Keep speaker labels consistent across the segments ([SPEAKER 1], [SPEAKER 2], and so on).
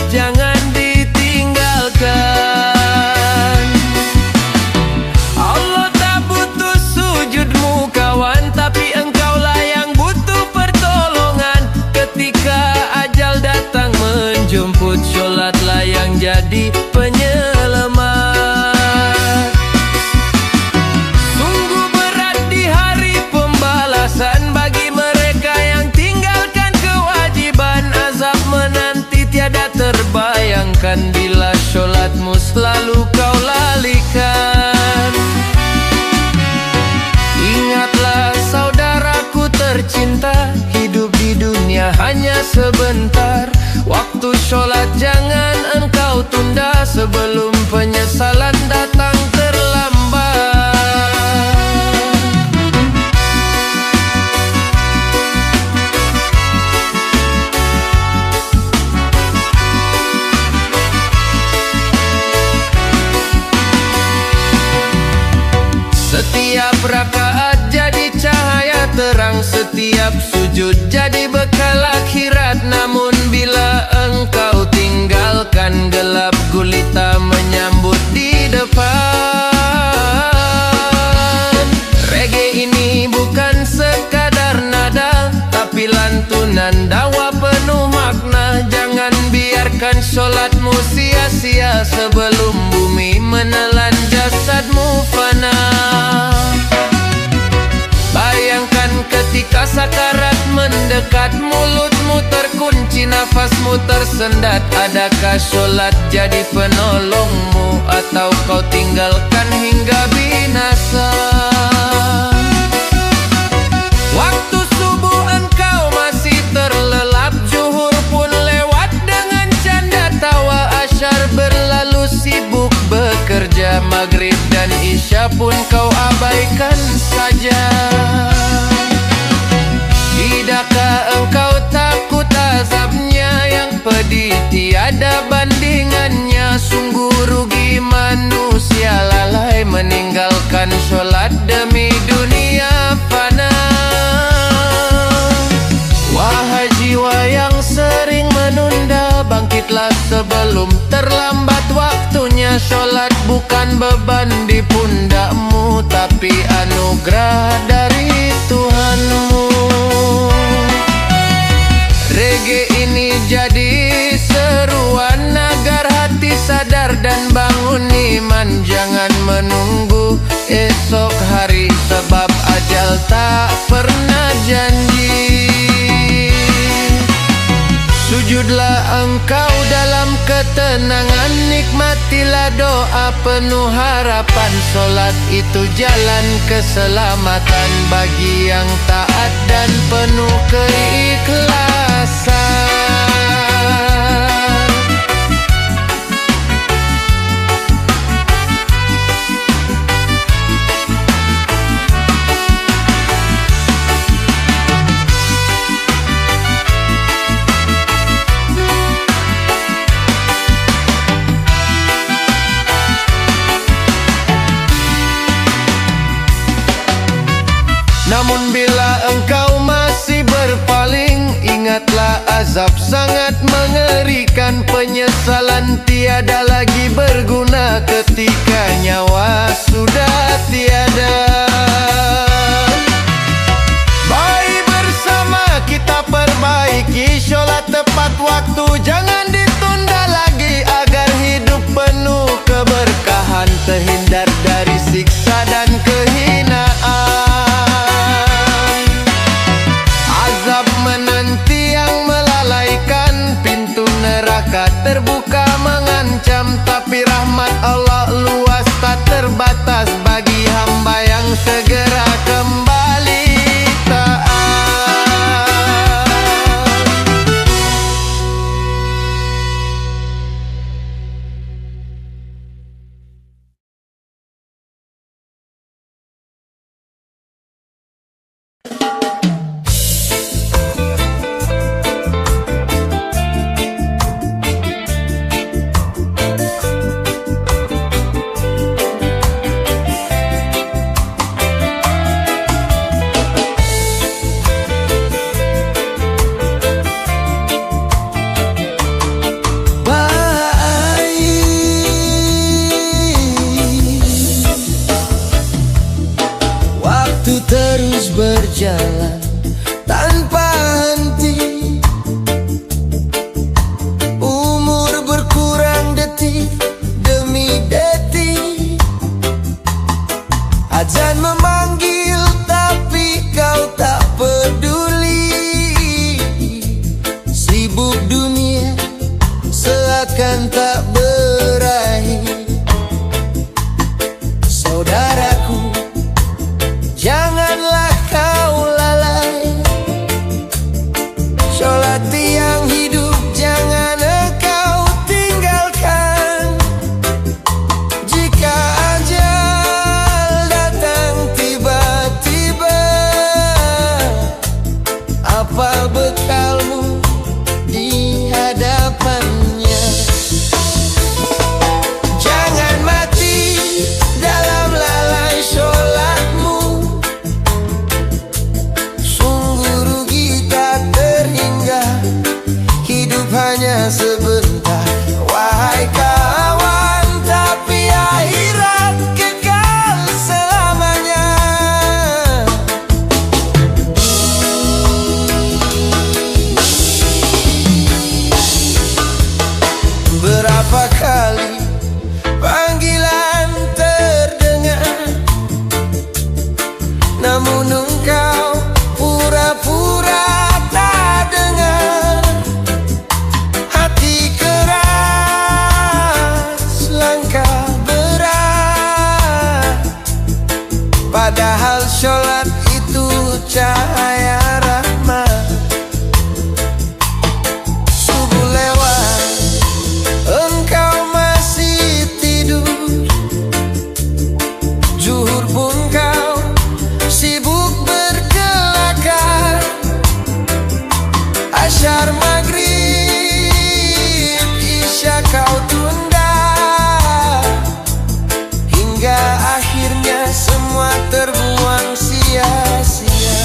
[SPEAKER 1] jangan ditinggalkan. Allah tak butuh sujudmu kawan, tapi engkaulah yang butuh pertolongan. Ketika ajal datang menjemput, sholatlah yang jadi penyelamat. Sungguh berat di hari pembalasan bagi mereka yang tinggalkan kewajiban. Azab menanti tiada terbayangkan bila sholatmu selalu kau lalikan. Ingatlah saudaraku tercinta, hidup di dunia hanya sebentar. Waktu sholat jangan engkau tunda, sebelum penyesalan datang terlambat. Setiap rakaat jadi cahaya terang, setiap sujud jadi bekal akhirat. Namun bila engkau tinggalkan, gelap gulita menyambut di depan. Reggae ini bukan sekadar nada, tapi lantunan dakwah penuh makna. Jangan biarkan sholatmu sia-sia, sebelum bumi menelan jasadmu fana. Bayangkan ketika sakarat mendekat, mulutmu terkunci, nafasmu tersendat. Adakah sholat jadi penolongmu, atau kau tinggalkan hingga binasa? Waktu subuh engkau masih terlelap, zuhur pun lewat dengan canda tawa. Asyar berlalu sibuk bekerja, maghrib dan isya pun kau abaikan saja. Tidakkah engkau takut azabnya yang pedih tiada bandingannya? Sungguh rugi manusia lalai meninggalkan sholat demi dunia fana. Wahai jiwa yang sering menunda, bangkitlah sebelum terlambat waktunya. Sholat bukan beban di pundakmu, tapi anugerah dari Tuhanmu. Reggae ini jadi seruan agar hati sadar dan bangun iman. Jangan menunggu esok hari, sebab ajal tak pernah janji. Sujudlah engkau dalam ketenangan, nikmatilah doa penuh harapan. Sholat itu jalan keselamatan bagi yang taat dan penuh keikhlasan. Namun bila engkau masih berpaling, ingatlah azab sangat mengerikan. Penyesalan tiada lagi berguna ketika nyawa sudah tiada. Mari bersama kita perbaiki sholat tepat waktu, jangan ditunda lagi agar hidup penuh keberkahan, terhindar dari siksa dan kehinaan. Menanti yang melalaikan, pintu neraka terbuka mengancam. Tapi rahmat Allah luas tak terbatas bagi hamba yang segera kembali taat. berjalan tanpa henti. Umur berkurang detik demi detik. Azan memanggil tapi kau tak peduli. Sibuk dunia seakan tak berakhir. Saudaraku, janganlah kau lalai. Sholat tiang hidup jangan engkau tinggalkan. Jika ajal datang tiba-tiba, apa bekalmu di hadapannya? Jangan mati dalam lalai sholatmu. Sungguh rugi tak terhingga, hidup hanya sebentar. Wahai kawan, tapi akhirat kekal selamanya. Berapa kali panggilan terdengar, namun engkau pura-pura tak dengar. Hati keras, langkah berat, padahal sholat itu cahaya rahmat. Subuh lewat, engkau masih tidur. Zuhur pun kau sibuk berkelakar. Asyar maghrib, isya kau tunda, hingga akhirnya semua terbuang sia-sia.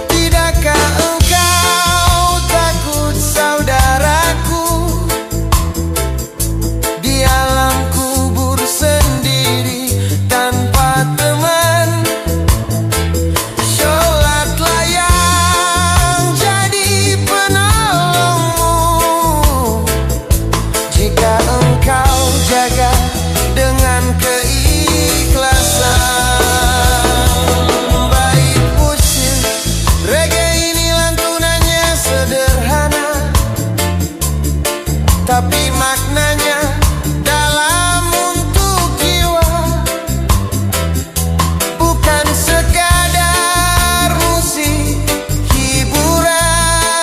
[SPEAKER 1] Tidakkah engkau takut, saudaraku, di alam kubur sendiri tanpa teman? Sholatlah yang jadi penolongmu. Jika engkau jaga dengan keikhlasan. Bait puisi reggae ini lantunannya sederhana, tapi maknanya dalam untuk jiwa. Bukan sekadar musik hiburan,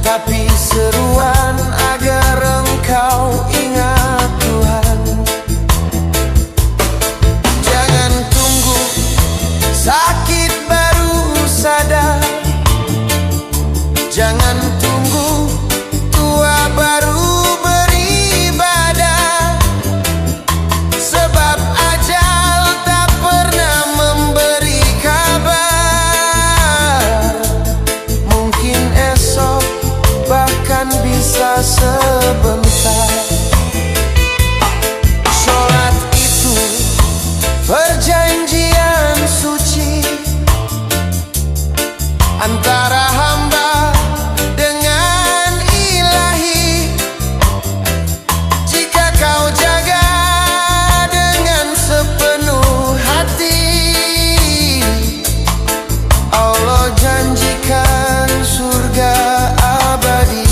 [SPEAKER 1] tapi seruan agar engkau ingat Tuhan. Jangan tunggu sakit baru sadar. Jangan tunggu tua baru beribadah. Sebab ajal tak pernah memberi kabar. Mungkin esok, bahkan bisa sebentar. Sholat itu perjanjian suci antara hamba dengan Ilahi. Jika kau jaga dengan sepenuh hati, Allah janjikan surga abadi.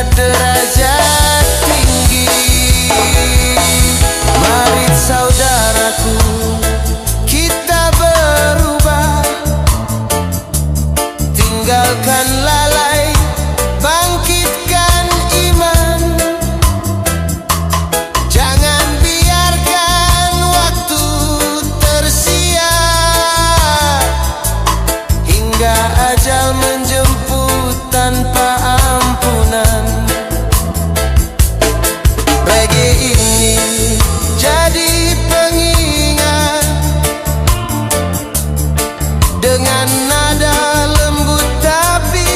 [SPEAKER 1] derajat tinggi. Mari saudaraku, kita berubah, tinggalkan lalai, bangkitkan iman. Jangan biarkan waktu tersia hingga ajal menjemput tanpa ampunan. Reggae ini jadi pengingat dengan nada lembut tapi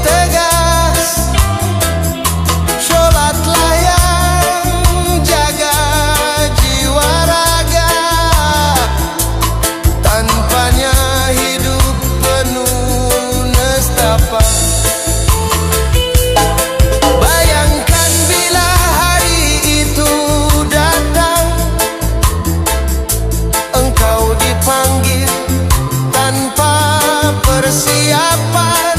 [SPEAKER 1] tegas. Sholatlah yang jaga jiwa raga, tanpanya hidup penuh nestapa. Bayangkan bila hari itu datang, engkau dipanggil tanpa persiapan.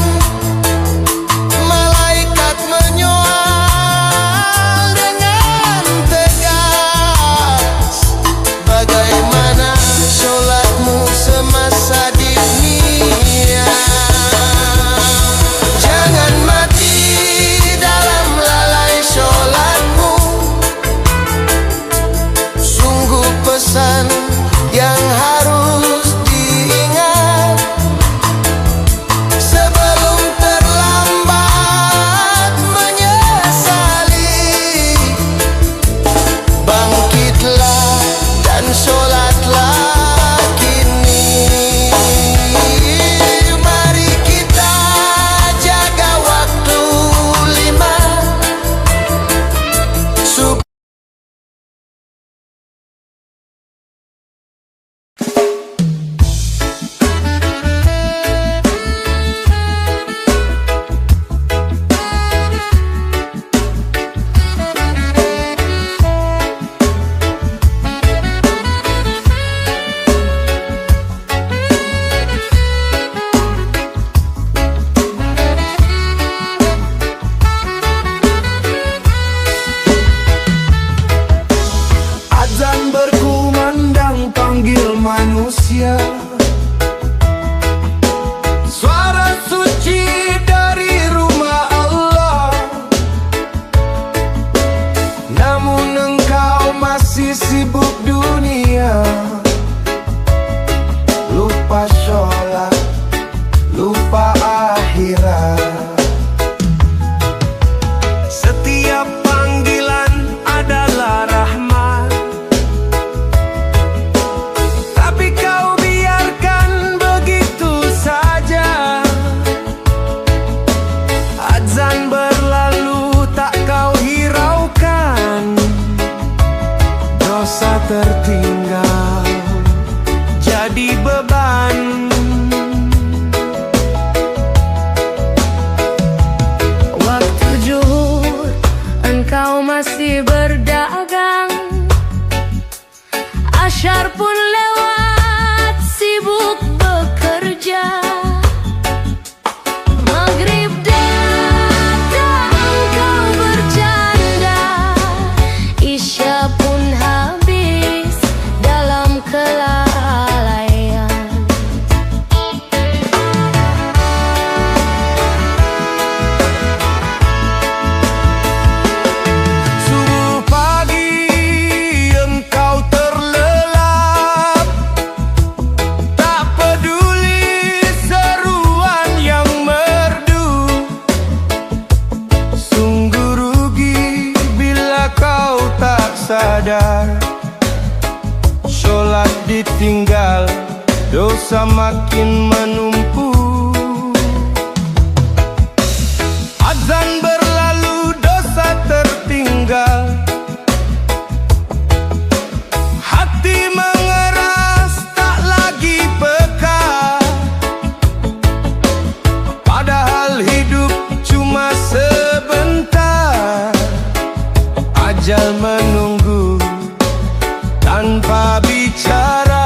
[SPEAKER 1] Malaikat menyoal dengan tegas, bagaimana sholatmu semasa di dunia? Jangan mati dalam lalai sholatmu. Sungguh pesan yang harus diingat sebelum terlambat menyesali. Bangkitlah dan sholatlah kini. Mari kita jaga waktu 5 azan berkumandang panggil manusia. Suara suci dari rumah Allah. Namun engkau masih sibuk dunia, lupa sholat, lupa akhirat. Setiap panggilan adalah rahmat, tapi kau biarkan begitu saja. Azan berlalu tak kau hiraukan, dosa tertinggal jadi beban.
[SPEAKER 2] Waktu zuhur engkau masih berdagang, asyar pun lewat sibuk bekerja. Maghrib datang engkau bercanda, isya pun habis dalam kelalaian.
[SPEAKER 1] Subuh pagi engkau terlelap, tak peduli seruan yang merdu. Sungguh rugi bila kau tak sadar, sholat ditinggal, dosa makin menumpuk. Azan berlalu, dosa tertinggal, hati mengeras tak lagi peka. Padahal hidup cuma sebentar, ajal menunggu tanpa bicara.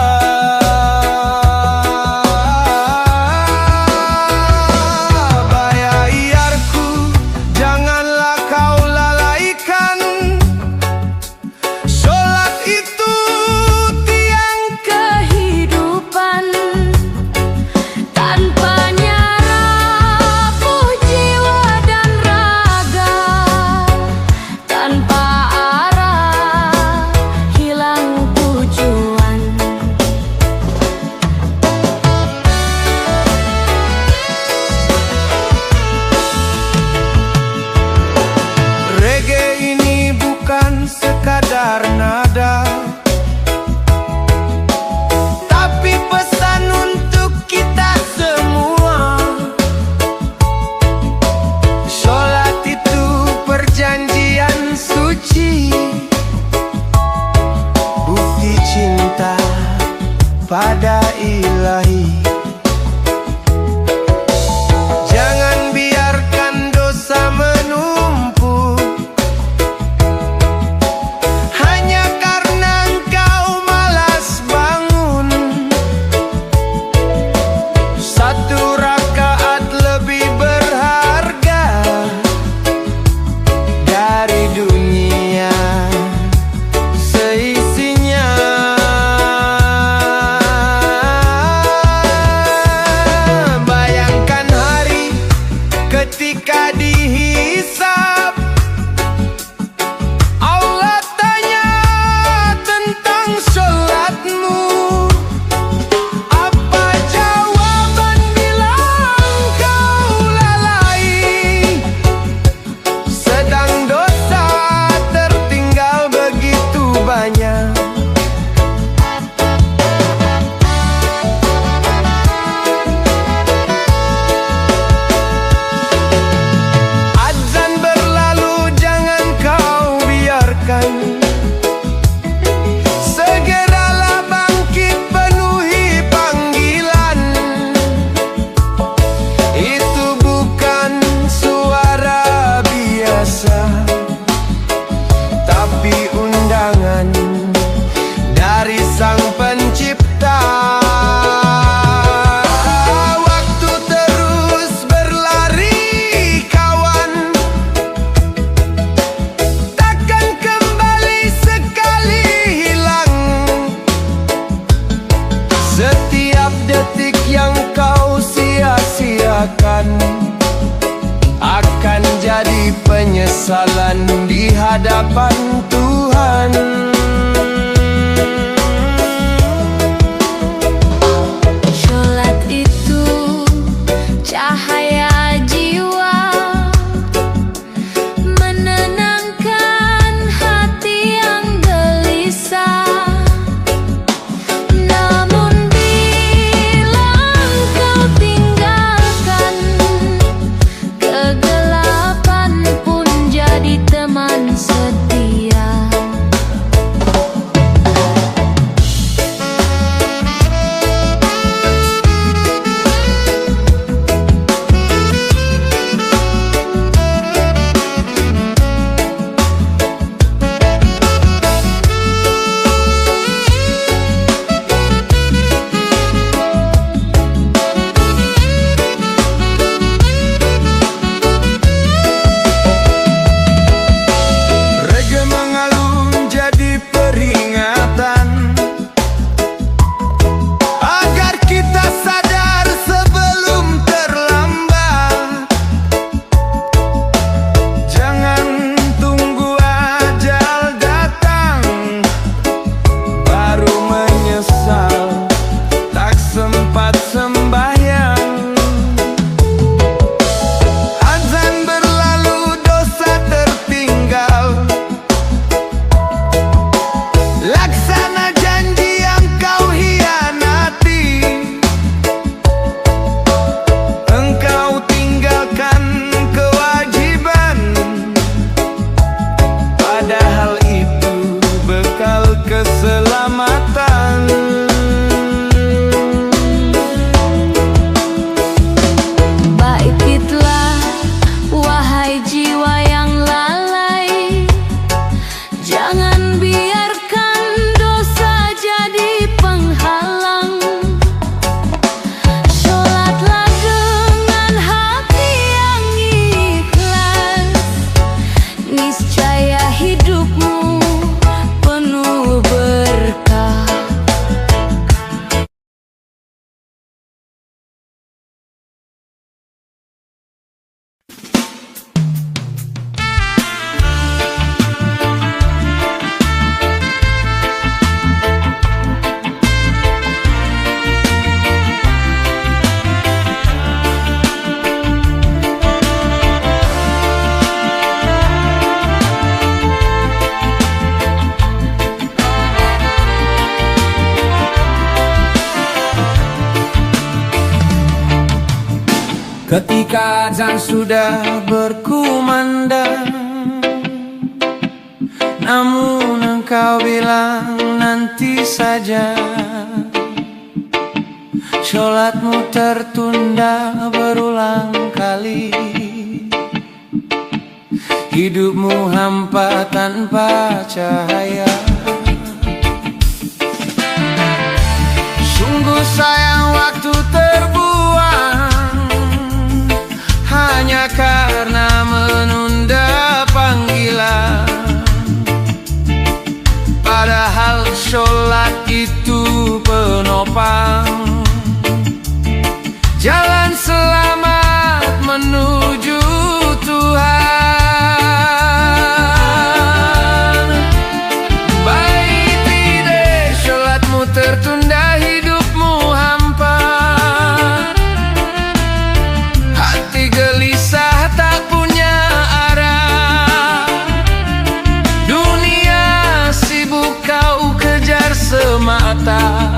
[SPEAKER 1] penyesalan di hadapan Tuhan.
[SPEAKER 2] Sholat itu cahaya jiwa, menenangkan hati yang gelisah. Namun bila engkau tinggalkan, kegelapan pun jadi teman setia.
[SPEAKER 1] Reggae mengalun jadi peringatan agar kita sadar sebelum terlambat. Jangan tunggu ajal datang baru menyesal tak sempat sembahyang. Azan berlalu, dosa tertinggal. Laksana janji yang kau hianati. Engkau tinggalkan kewajiban, padahal itu bekal keselamatan.
[SPEAKER 2] Bangkitlah, wahai jiwa yang lalai. Jangan biarkan dosa jadi penghalang. Sholatlah dengan hati yang ikhlas, niscaya hidupmu penuh berkah.
[SPEAKER 1] Ketika azan sudah berkumandang, namun engkau bilang nanti saja. Sholatmu tertunda berulang kali, hidupmu hampa tanpa cahaya. Sungguh sayang waktu terbuang hanya karena menunda panggilan. Padahal sholat itu penopang jalan selamat menuju Tuhan. Baik tidak sholatmu tertunda, hidupmu hampa, hati gelisah tak punya arah. Dunia sibuk kau kejar semata,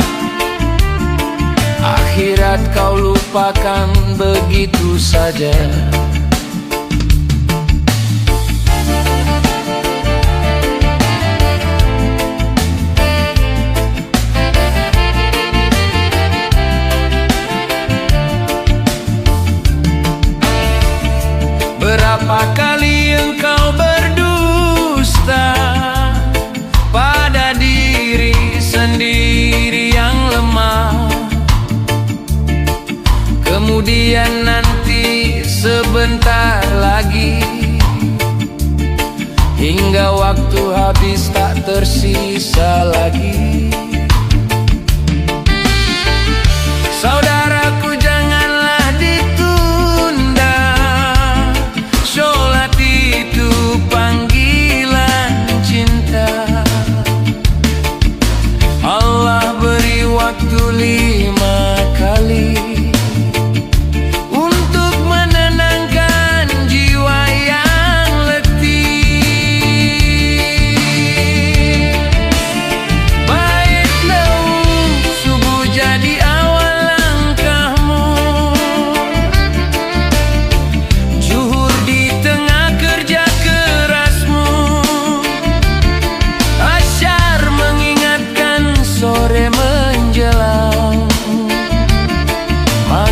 [SPEAKER 1] akhirat kau lupakan begitu saja. Berapa kali engkau berdusta pada diri sendiri yang lemah. Kemudian nanti sebentar lagi, hingga waktu habis tak tersisa lagi. Saudaraku, janganlah ditunda, sholat itu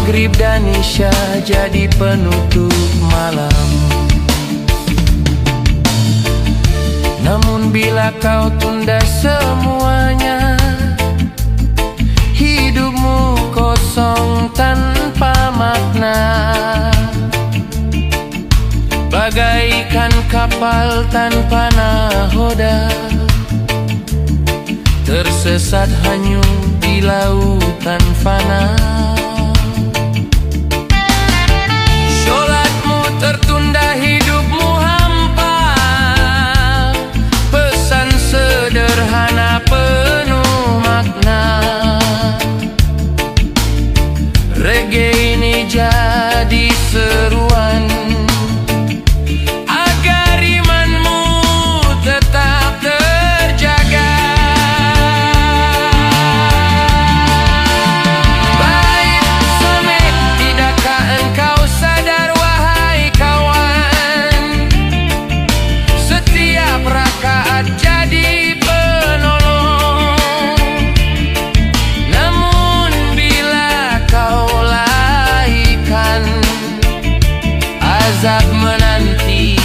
[SPEAKER 1] Maghrib dan Isya jadi penutup malam. Namun bila kau tunda semuanya, hidupmu kosong tanpa makna, bagaikan kapal tanpa nahoda, tersesat hanyut di lautan fana. Sholatmu tertunda, hidupmu hampa, pesan sederhana penuh makna. Reggae ini jadi seruan agar imanmu tetap terjaga. Baik semit, tidakkah engkau sadar wahai kawan, setiap rakaat jadi penolong. Namun bila kau lalaikan, azab menanti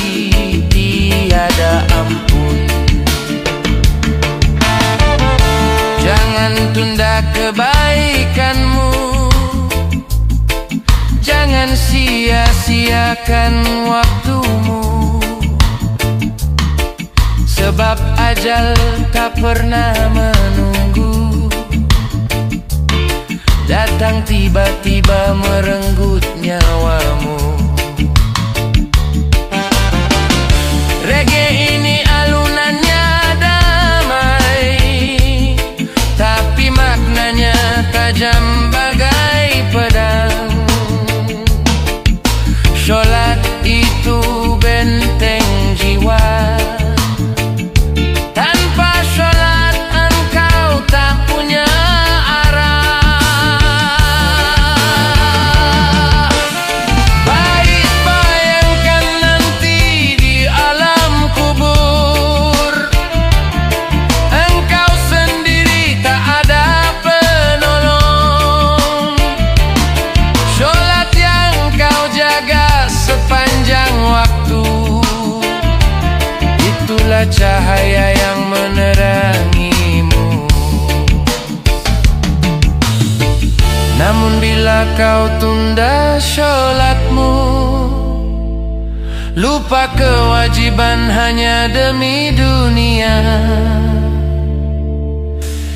[SPEAKER 1] tiada ampun. Jangan tunda kebaikanmu, jangan sia-siakan waktumu, sebab ajal tak pernah menunggu, datang tiba-tiba merenggut nyawamu. Reggae ini alunannya damai, tapi maknanya tajam bagai pedang. Sholat itu benteng jiwa, tanpa sholat engkau tak punya arah. Baik bayangkan nanti di alam kubur, engkau sendiri tak ada penolong. Sholat yang kau jaga sepanjang waktu, itulah cahaya yang menerangimu. Namun bila kau tunda sholatmu, lupa kewajiban hanya demi dunia,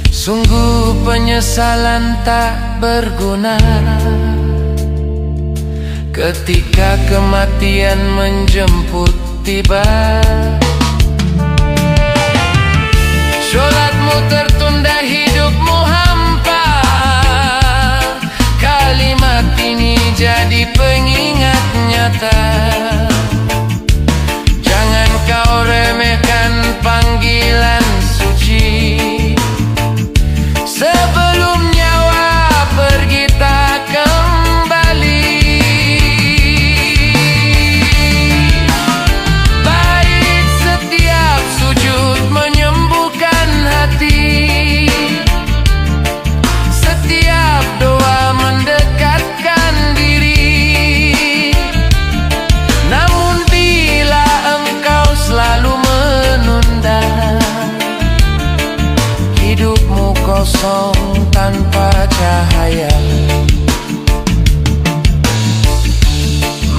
[SPEAKER 1] sungguh penyesalan tak berguna ketika kematian menjemput tiba. Sholatmu tertunda, hidupmu hampa, kalimat ini jadi pengingat nyata. Jangan kau remehkan panggilan suci, sebelum nyawa pergi tak kembali. Baik setiap sujud menyembuhkan hati, setiap doa mendekatkan diri. Namun bila engkau selalu menunda, hidupmu kosong tanpa cahaya.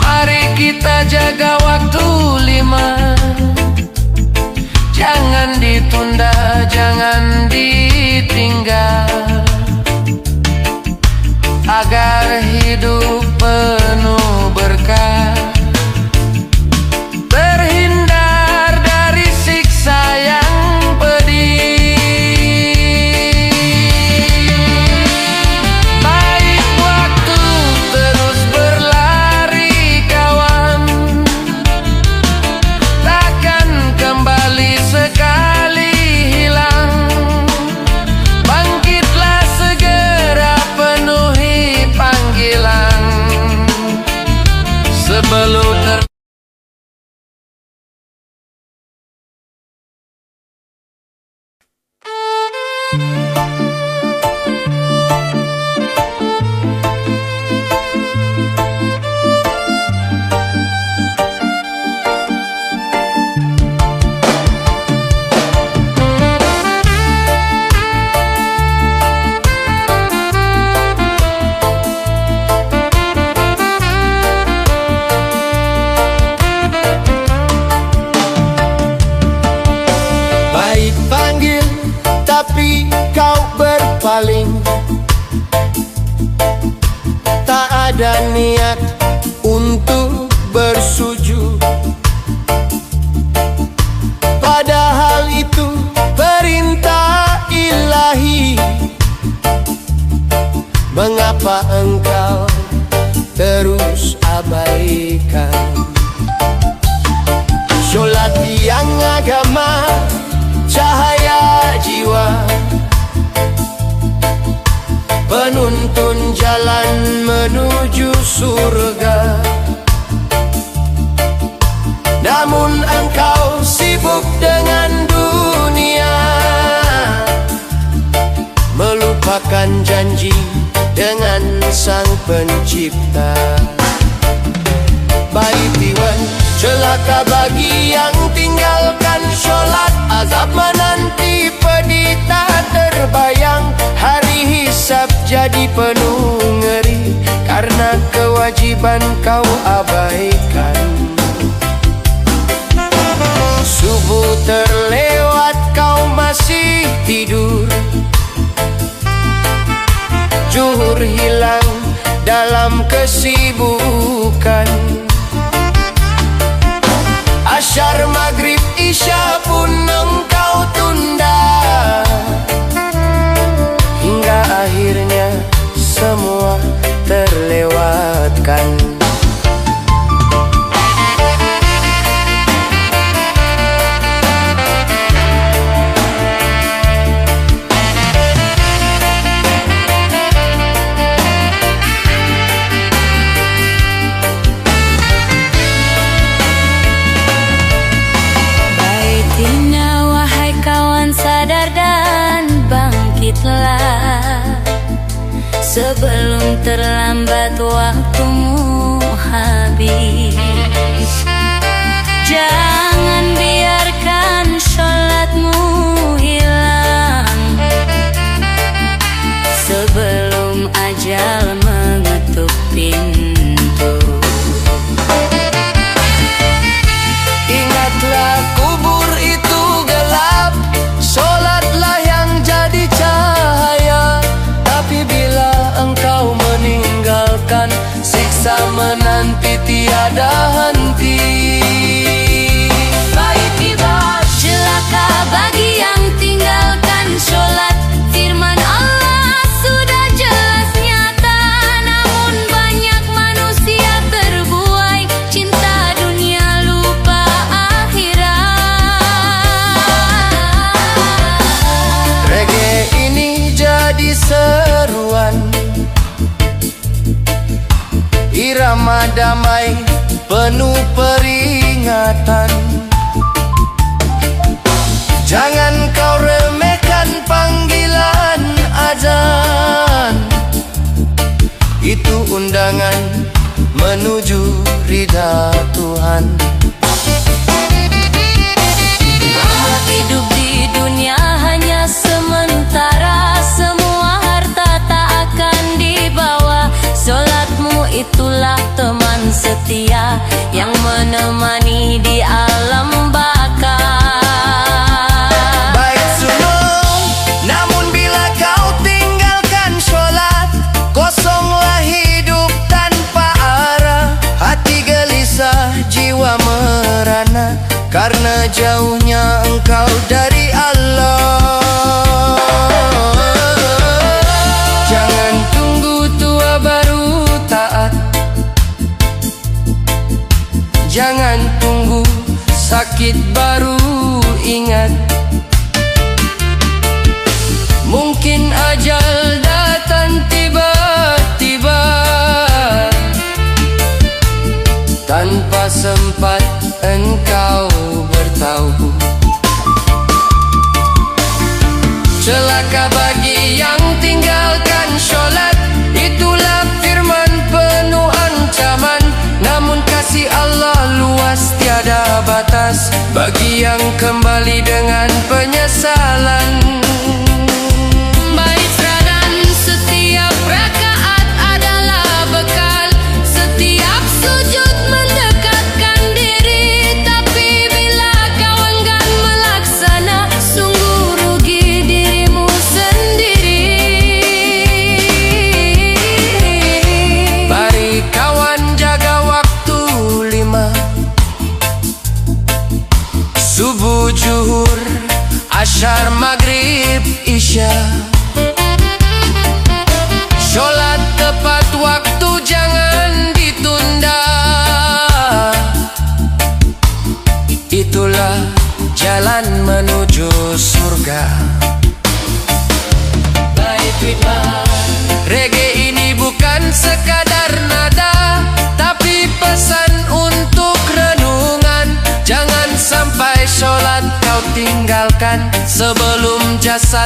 [SPEAKER 1] Mari kita jaga waktu 5, jangan ditunda, jangan ditinggal, agar hidup penuh berkah, terhindar dari siksa yang pedih. Baik waktu terus berlari kawan, takkan kembali sekali hilang. Bangkit ada niat untuk bersujud, padahal itu perintah ilahi. Mengapa engkau terus abaikan? Sholat yang agama, cahaya jiwa, penuntun jalan menuju surga. Namun engkau sibuk dengan dunia, melupakan janji dengan Sang Pencipta. Baik Iwan, celaka bagi yang tinggalkan sholat. Azab menanti pedih tak terbayang. Hari hisab jadi penuh ngeri, karena kewajiban kau abaikan. Subuh terlewat kau masih tidur, zuhur hilang dalam kesibukan. Asyar maghrib isya pun engkau tunda, hingga akhirnya semua terlewatkan.
[SPEAKER 2] Sadar dan bangkitlah sebelum terlambat waktumu habis. Jangan biarkan sholatmu hilang sebelum ajal mengetuk pintu.
[SPEAKER 1] Ingatlah kubur itu gelap, sholatlah yang jadi cahaya. Tapi bila engkau meninggalkan, siksa menanti tiada henti.
[SPEAKER 2] Baik tiba, celaka bagi yang tinggalkan sholat. Firman Allah sudah jelas nyata, namun banyak manusia terbuai cinta dunia lupa akhirat.
[SPEAKER 1] Reggae ini jadi seruan, irama damai penuh peringatan. Jangan kau remehkan panggilan azan, itu undangan menuju ridha Tuhan.
[SPEAKER 2] Hidup di dunia hanya sementara, semua harta tak akan dibawa. Sholatmu itulah teman setia yang menemani di alam baka.
[SPEAKER 1] Baik sulung, namun bila kau tinggalkan sholat, kosonglah hidup tanpa arah. Hati gelisah, jiwa merana, karena jauhnya engkau dari Allah. Jangan tunggu tua baru taat, jangan tunggu sakit baru ingat. Mungkin ajal datang tiba-tiba, tanpa sempat engkau bertahu. Celaka bagi yang tinggalkan sholat, itulah firman penuh ancaman. Namun kasih Allah luas tiada batas bagi yang kembali dengan penyesalan. Bait dan setiap rakaat adalah bekal, setiap sujud mendekatkan diri. Tapi bila kau enggan melaksana, sungguh rugi dirimu sendiri. Mari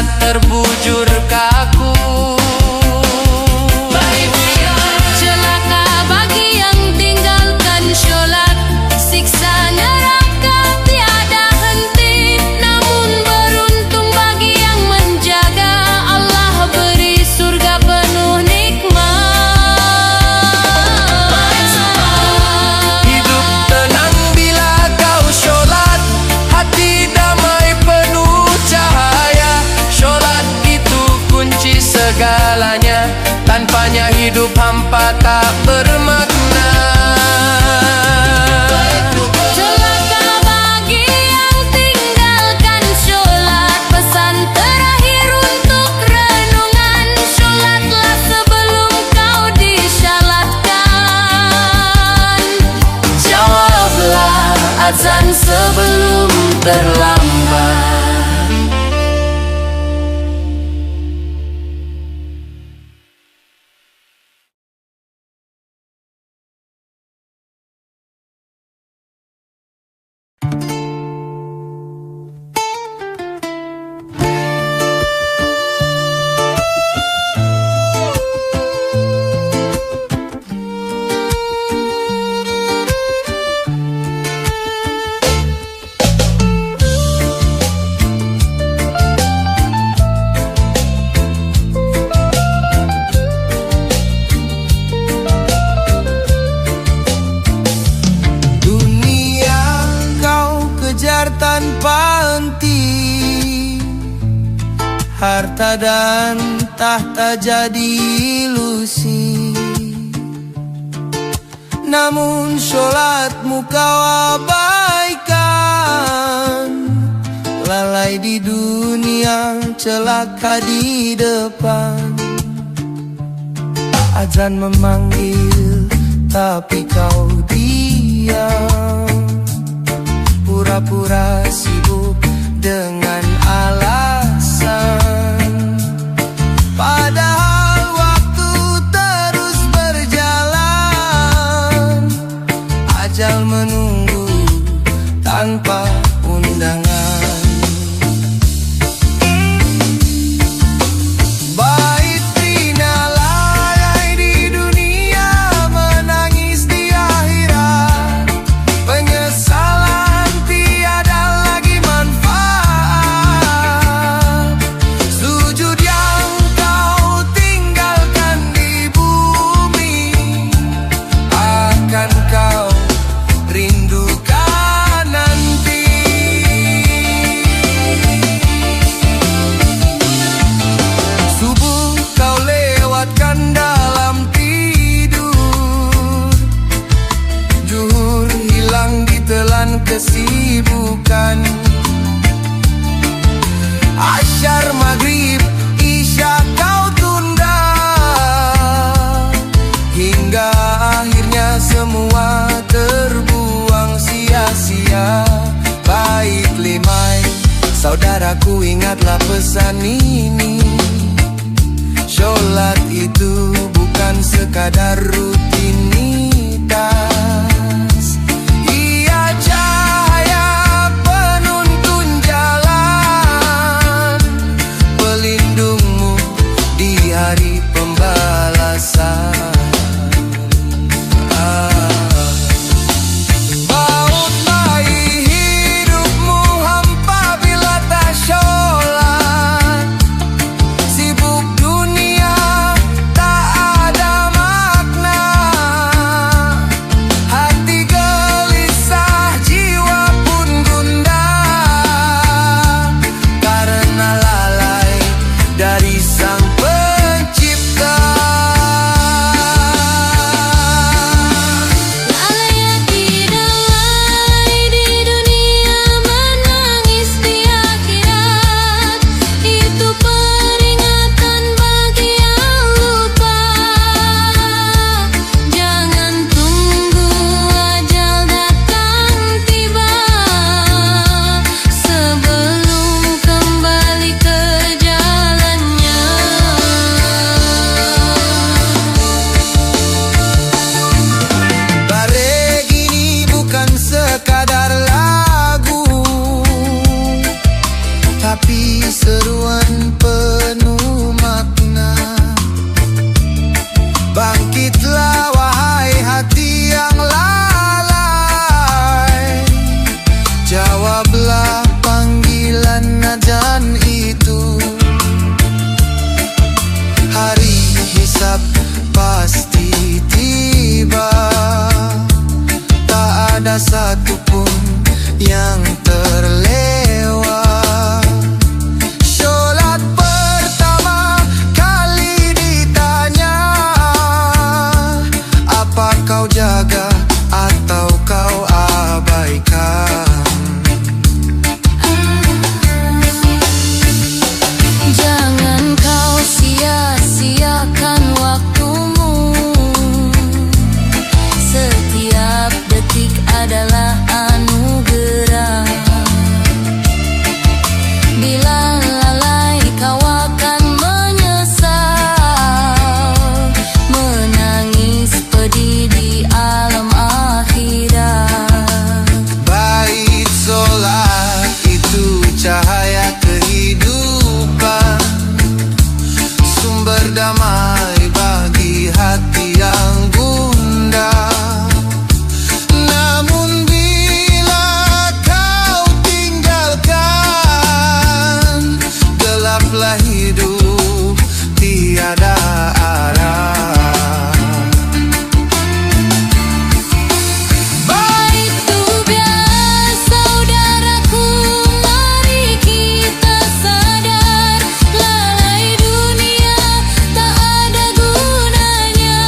[SPEAKER 1] sholat terbujur kaku.
[SPEAKER 2] Celaka bagi yang tinggalkan sholat, siksa neraka tiada henti. Namun beruntung bagi yang menjaga, Allah beri surga penuh nikmat.
[SPEAKER 1] Hidup tenang bila kau sholat, hati damai penuh cahaya. Sholat itu kunci segalanya, tanpanya hidup hampa tak bermakna.
[SPEAKER 2] Celaka bagi yang tinggalkan sholat, pesan terakhir untuk renungan. Sholatlah sebelum kau disyalatkan. Jawablah azan sebelum terlambat. Dunia kau kejar tanpa henti, harta dan tahta jadi ilusi. Namun sholatmu kau abaikan, lalai di dunia, celaka di depan. Azan memanggil tapi kau diam, pura-pura sibuk dengan alasan. Padahal waktu terus berjalan, ajal menunggu tanpa undangan. Bait Rina lalai di dunia, menangis di akhirat. Penyesalan tiada lagi manfaat. Sujud yang kau tinggalkan di bumi, akan kau rindukan nanti. Subuh kau lewatkan dalam tidur, zuhur hilang ditelan kesibukan. Asyar maghrib isya kau tunda, hingga akhirnya semua terbuang sia-sia. Baik Limai, saudaraku, ingatlah pesan ini. Sholat itu bukan sekadar rutinitas, ia cahaya penuntun jalan, pelindungmu di hari pembalasan. Baut bayi hidupmu hampa bila tak sholat, sibuk dunia tak ada makna. Apa kau jaga atau kau abaikan?
[SPEAKER 3] Jangan kau sia-siakan waktumu. Setiap detik adalah anugerah. Bila lalai kau akan menyesal, menangis pedih di alam akhirat.
[SPEAKER 2] Bait solat itu cahaya kehidupan, sumber damai bagi hati yang gundah. Namun bila kau tinggalkan, gelaplah hidup tiada arah.
[SPEAKER 3] Baik tuh biar saudaraku, mari kita sadar, lalai dunia tak ada gunanya.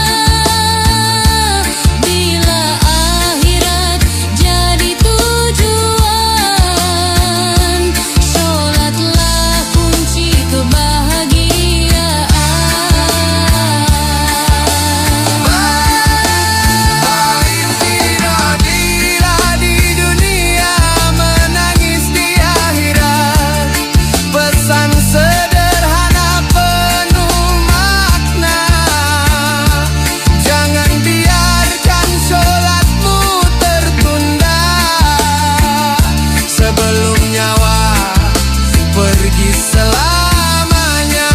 [SPEAKER 3] Bila akhirat jadi tujuan, sholatlah kunci kebahagiaan.
[SPEAKER 2] Baik tidak bila di dunia, menangis di akhirat. Pesan sederhana penuh makna. Jangan biarkan sholatmu tertunda sebelum nyawa pergi selamanya.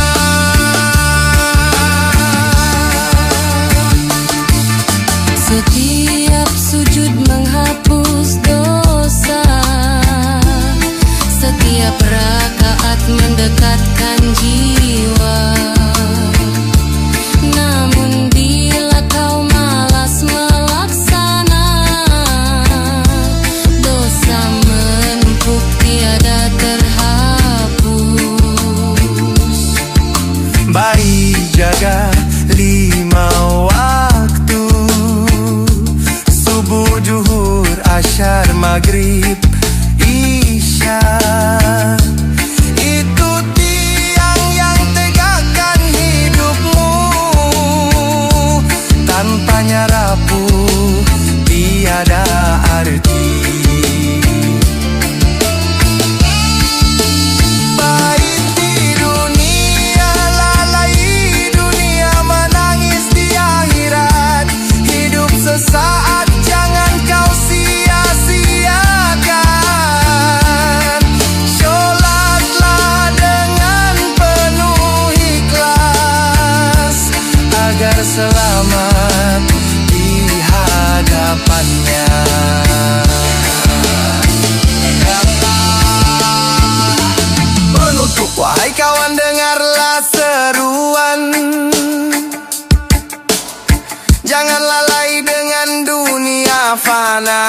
[SPEAKER 3] Setiap sujud menghapus dosa, setiap rakaat mendekatkan jiwa. Namun bila kau malas melaksana, dosa menumpuk tiada terhapus.
[SPEAKER 2] Baik jaga 5 waktu, subuh, zuhur, asyar, maghrib, isya. Itu tiang yang tegakkan hidupmu. Tanpanya rapuh tiada arti. Baik di dunia, lalai dunia, menangis di akhirat. Hidup sesaat, jangan kau sia-siakan. Sholatlah dengan penuh ikhlas, agar selamat di hadapannya. Penutup, wahai kawan, dengarlah seruan. Jangan lalai dengan dunia fana.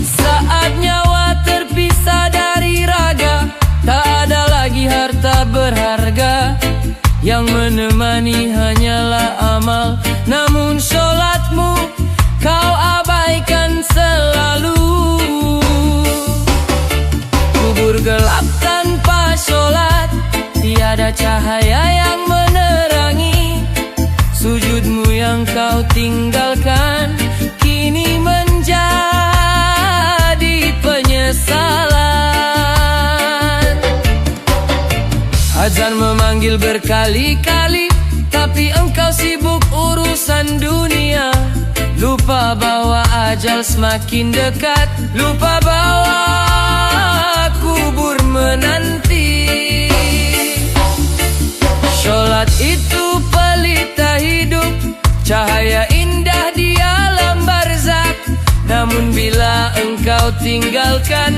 [SPEAKER 1] Saat nyawa terpisah dari raga, tak ada lagi harta berharga. Yang menemani hanyalah amal. Namun sholatmu kau abaikan selalu. Kubur gelap tanpa sholat, tiada cahaya yang menerangi. Sujudmu yang kau tinggalkan kini menjadi penyesalan. Azan memanggil berkali-kali, tapi engkau sibuk urusan dunia. Lupa bahwa ajal semakin dekat, lupa bahwa kubur menanti. cahaya indah di alam barzak. Namun bila engkau tinggalkan,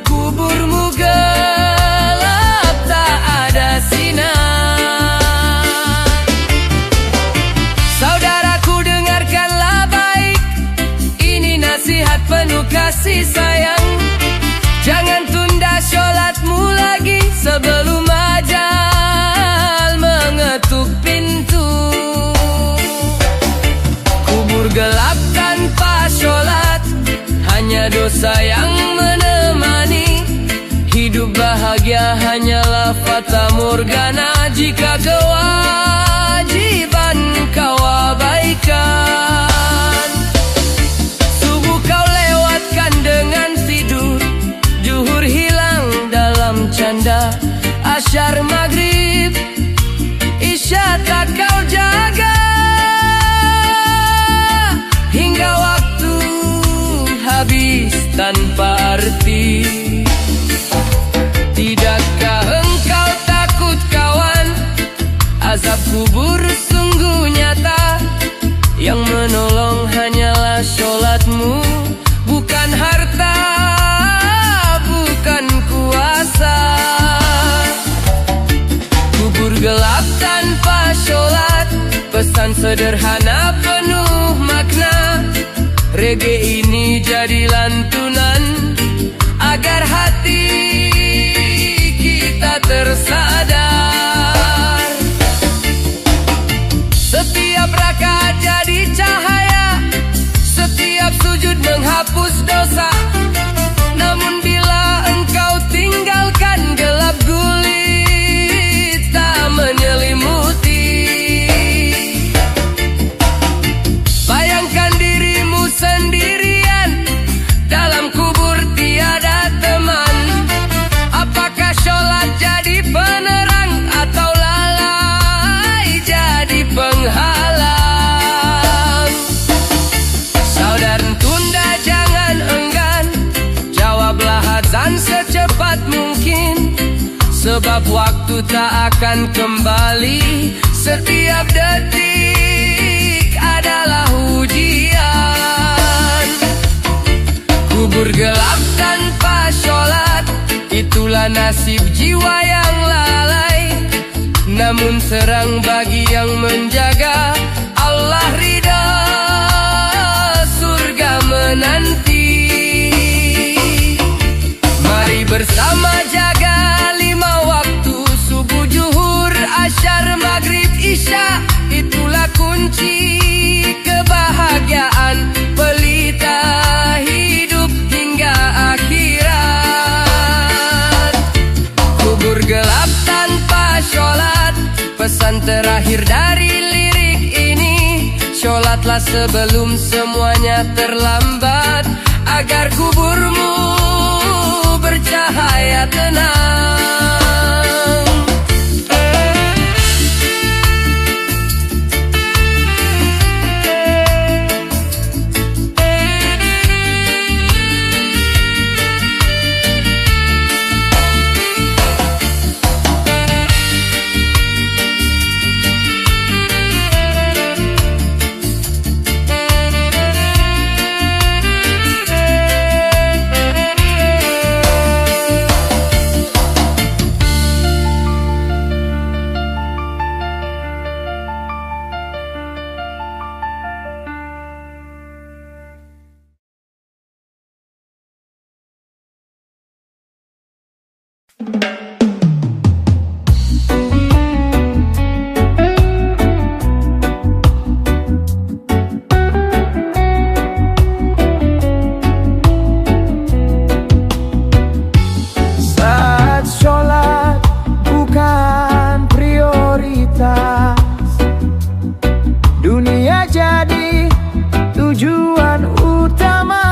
[SPEAKER 1] kuburmu gelap tak ada sinar. Saudaraku, dengarkanlah baik, ini nasihat penuh kasih sayang. Jangan tunda sholatmu lagi sebelum ajal mengetuk pintu. Kubur gelap tanpa sholat, hanya dosa yang menemani. Hidup bahagia hanyalah fata morgana jika kewajiban kau abaikan. Subuh kau lewatkan dengan tidur, zuhur hilang dalam canda, asyar maghrib isya tak kau jaga. Hingga waktu habis tanpa arti. Tidakkah engkau takut kawan, azab kubur sungguh nyata. Yang menolong hanyalah sholatmu, bukan harta, bukan kuasa. Kubur gelap tanpa sholat, pesan sederhana penuh makna. Reggae ini jadi lantunan agar hati kita tersadar. Setiap rakaat jadi cahaya, setiap sujud menghapus dosa. Namun bila engkau tinggalkan, gelap gulita menyelimuti. Bayangkan dirimu sendirian, dalam kubur tiada teman. Apakah sholat jadi penerang atau lalai jadi penghalang? Saudara, tunda jangan enggan, jawablah azan secepat mungkin. Sebab waktu tak akan kembali, setiap detik adalah ujian. Kubur gelap tanpa sholat, itulah nasib jiwa yang lalai. Namun terang bagi yang menjaga, Allah ridha, surga menanti. Mari bersama jaga 5 waktu, subuh, zuhur, asyar, maghrib, isya. Itulah kunci kebahagiaan pelita hidup hingga akhirat. Kubur gelap tanpa sholat, pesan terakhir dari lirik ini. Sholatlah sebelum semuanya terlambat, agar kuburmu bercahaya tenang.
[SPEAKER 2] Saat sholat bukan prioritas, dunia jadi tujuan utama.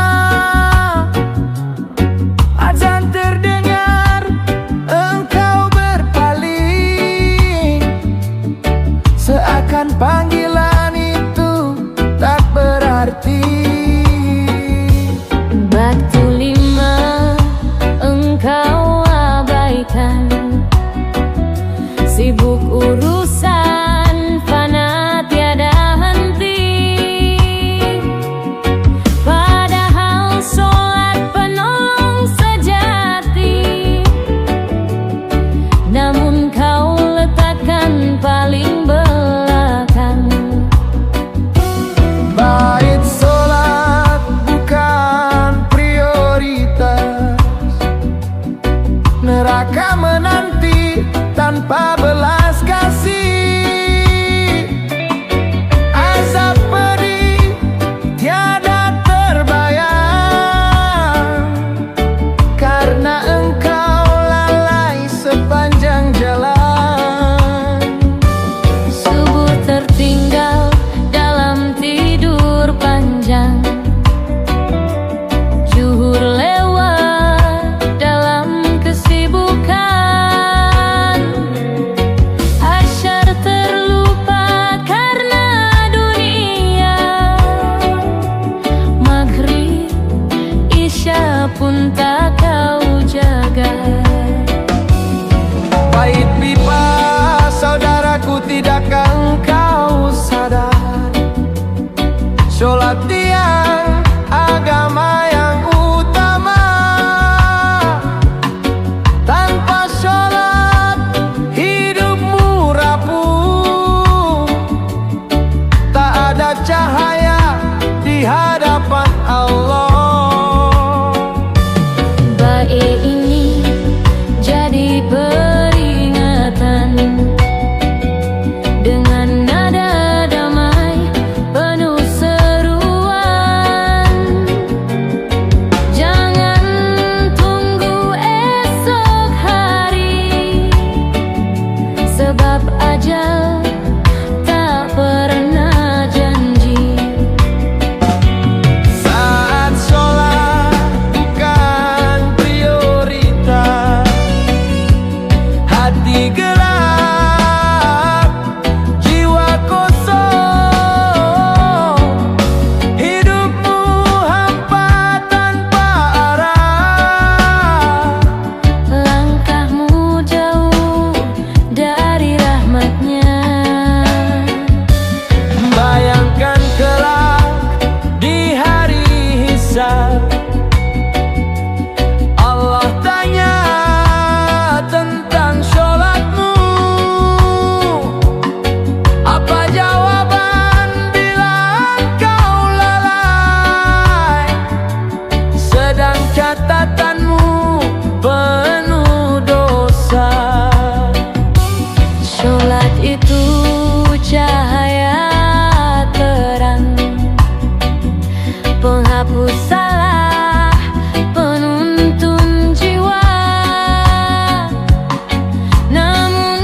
[SPEAKER 2] Azan terdengar, belas kasih. Azab pedih tiada terbayang, karena engkau lalai sepanjang jalan.
[SPEAKER 3] Subuh tertinggal dalam tidur panjang, zuhur lewat dalam kesibukan, asyar terlupa karena dunia, maghrib isya pun tak kau jaga.
[SPEAKER 2] Pahit pipa saudaraku, tidakkah engkau sadar? Sholat tiang agama yang utama, tanpa sholat hidupmu rapuh. Tak ada cahaya di hadapan Allah.
[SPEAKER 3] Baik ini jadi peringatan, dengan nada damai penuh seruan. Jangan tunggu esok hari, sebab ajal tak pernah janji.
[SPEAKER 2] Saat sholat bukan prioritas, hati gelap, jiwa kosong, hidupmu hampa tanpa arah.
[SPEAKER 3] Langkahmu jauh dari rahmatnya.
[SPEAKER 2] Bayangkan kelak di hari hisab, Allah tanya tentang sholatmu. Apa jawaban bila engkau lalai, sedang catatanmu penuh dosa.
[SPEAKER 3] Sholat itu cahaya terang, penghapus salah, penuntun jiwa. Namun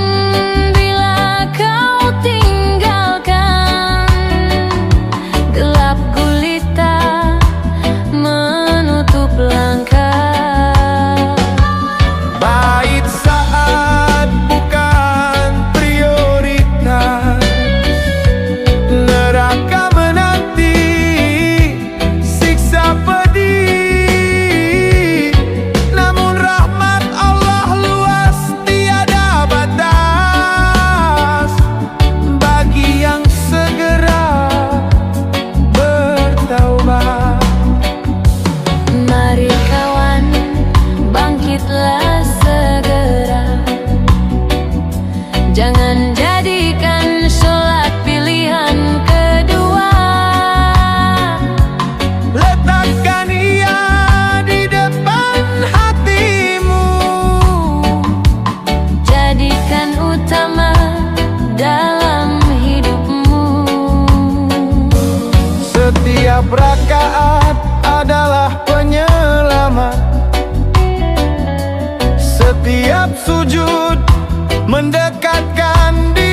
[SPEAKER 3] bila kau tinggalkan, gelap gulita menutup langkah.
[SPEAKER 2] Bait saat bukan prioritas, neraka menanti, siksa pedih. Namun rahmat Allah luas tiada batas, bagi yang segera bertaubat.
[SPEAKER 3] Mari kawan, bangkitlah segera. Jangan jadikan sholat pilihan kedua.
[SPEAKER 2] Letakkan ia di depan hatimu,
[SPEAKER 3] Jadikan utama dalam hidupmu.
[SPEAKER 2] setiap rakaat adalah penyelamat, setiap sujud mendekatkan diri.